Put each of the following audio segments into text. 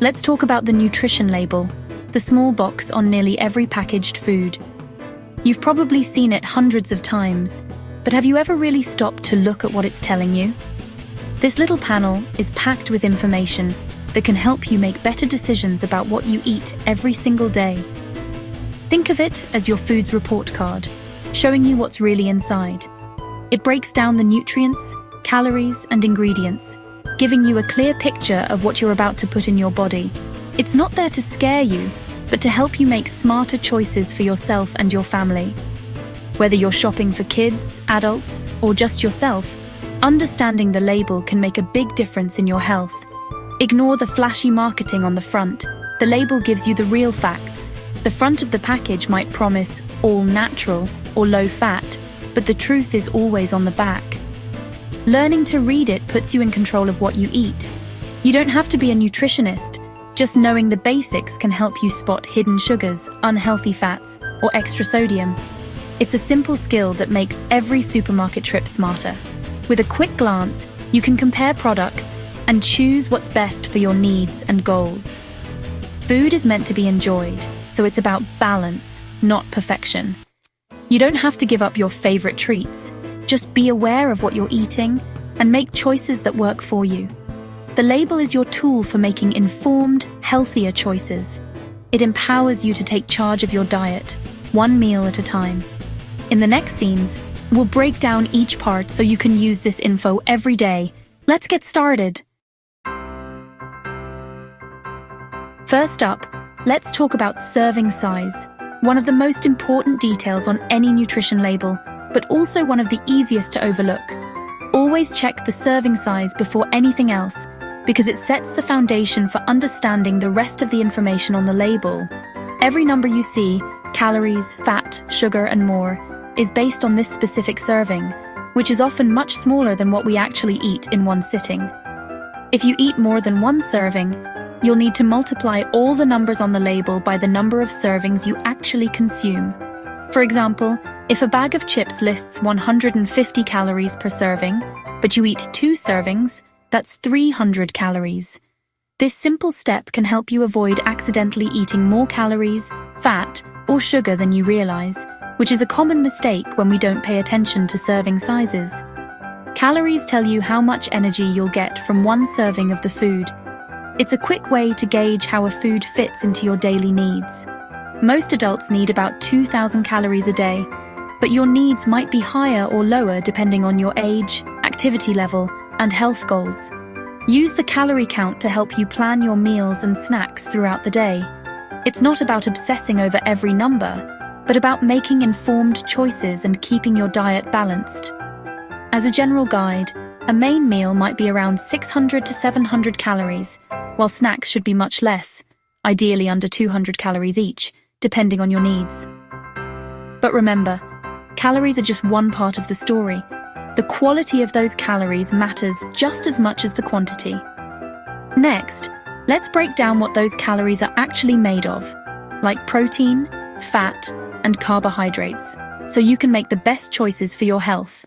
Let's talk about the nutrition label, the small box on nearly every packaged food. You've probably seen it hundreds of times, but have you ever really stopped to look at what it's telling you? This little panel is packed with information that can help you make better decisions about what you eat every single day. Think of it as your food's report card, showing you what's really inside. It breaks down the nutrients, calories, and ingredients, giving you a clear picture of what you're about to put in your body. It's not there to scare you, but to help you make smarter choices for yourself and your family. Whether you're shopping for kids, adults, or just yourself, understanding the label can make a big difference in your health. Ignore the flashy marketing on the front. The label gives you the real facts. The front of the package might promise all natural or low fat, but the truth is always on the back. Learning to read it puts you in control of what you eat. You don't have to be a nutritionist. Just knowing the basics can help you spot hidden sugars, unhealthy fats, or extra sodium. It's a simple skill that makes every supermarket trip smarter. With a quick glance, you can compare products and choose what's best for your needs and goals. Food is meant to be enjoyed, so it's about balance, not perfection. You don't have to give up your favorite treats. Just be aware of what you're eating and make choices that work for you. The label is your tool for making informed, healthier choices. It empowers you to take charge of your diet, one meal at a time. In the next scenes, we'll break down each part so you can use this info every day. Let's get started. First up, let's talk about serving size, one of the most important details on any nutrition label, but also one of the easiest to overlook. Always check the serving size before anything else, because it sets the foundation for understanding the rest of the information on the label. Every number you see, calories, fat, sugar, and more, is based on this specific serving, which is often much smaller than what we actually eat in one sitting. If you eat more than one serving, you'll need to multiply all the numbers on the label by the number of servings you actually consume. For example, if a bag of chips lists 150 calories per serving, but you eat 2 servings, that's 300 calories. This simple step can help you avoid accidentally eating more calories, fat, or sugar than you realize, which is a common mistake when we don't pay attention to serving sizes. Calories tell you how much energy you'll get from one serving of the food. It's a quick way to gauge how a food fits into your daily needs. Most adults need about 2,000 calories a day, but your needs might be higher or lower depending on your age, activity level, and health goals. Use the calorie count to help you plan your meals and snacks throughout the day. It's not about obsessing over every number, but about making informed choices and keeping your diet balanced. As a general guide, a main meal might be around 600 to 700 calories, while snacks should be much less, ideally under 200 calories each, depending on your needs. But remember, calories are just one part of the story. The quality of those calories matters just as much as the quantity. Next, let's break down what those calories are actually made of, like protein, fat, and carbohydrates, so you can make the best choices for your health.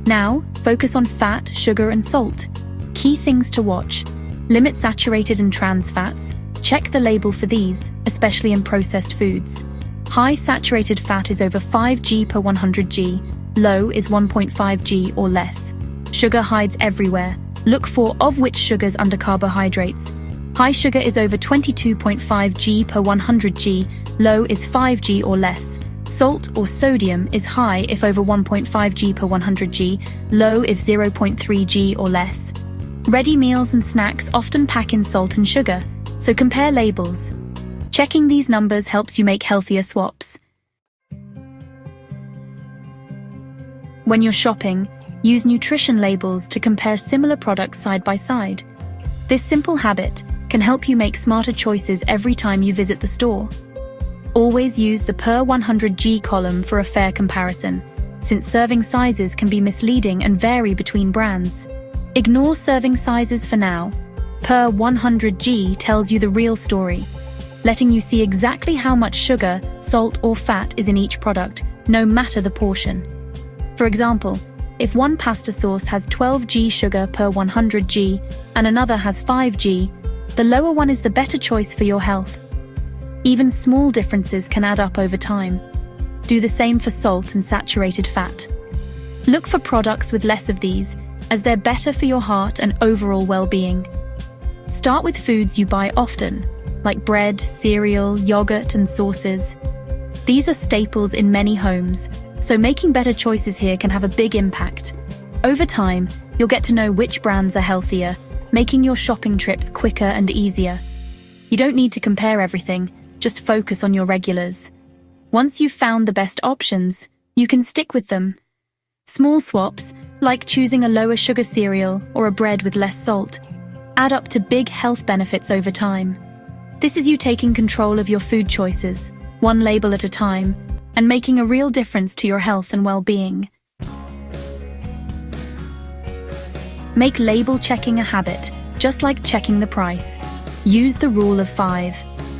Now, focus on fat, sugar, and salt. Key things to watch. Limit saturated and trans fats. Check the label for these, especially in processed foods. High saturated fat is over 5 g per 100 g. Low is 1.5 g or less. Sugar hides everywhere. Look for of which sugars under carbohydrates. High sugar is over 22.5 g per 100 g. Low is 5 g or less. Salt or sodium is high if over 1.5 g per 100 g, low if 0.3 g or less. Ready meals and snacks often pack in salt and sugar, so compare labels. Checking these numbers helps you make healthier swaps. When you're shopping, use nutrition labels to compare similar products side by side. This simple habit can help you make smarter choices every time you visit the store. Always use the per 100 g column for a fair comparison, since serving sizes can be misleading and vary between brands. Ignore serving sizes for now. Per 100 g tells you the real story, letting you see exactly how much sugar, salt, or fat is in each product, no matter the portion. For example, If one pasta sauce has 12 g sugar per 100 g and another has 5 g, the lower one is the better choice for your health. Even small differences can add up over time. Do the same for salt and saturated fat. Look for products with less of these, as they're better for your heart and overall well-being. Start with foods you buy often, like bread, cereal, yogurt, and sauces. These are staples in many homes, so making better choices here can have a big impact. Over time, you'll get to know which brands are healthier, making your shopping trips quicker and easier. You don't need to compare everything, just focus on your regulars. Once you've found the best options, you can stick with them. Small swaps, like choosing a lower sugar cereal or a bread with less salt, add up to big health benefits over time. This is you taking control of your food choices, one label at a time, and making a real difference to your health and well-being. Make label checking a habit, just like checking the price. Use the rule of 5.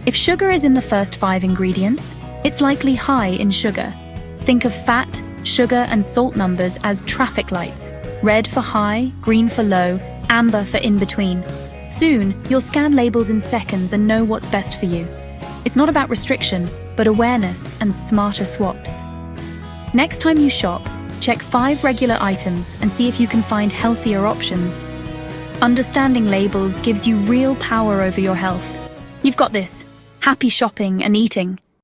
If sugar is in the first 5 ingredients, it's likely high in sugar. Think of fat, sugar, and salt numbers as traffic lights: red for high, green for low, amber for in between. Soon, you'll scan labels in seconds and know what's best for you. It's not about restriction, but awareness and smarter swaps. Next time you shop, check 5 regular items and see if you can find healthier options. Understanding labels gives you real power over your health. You've got this. Happy shopping and eating.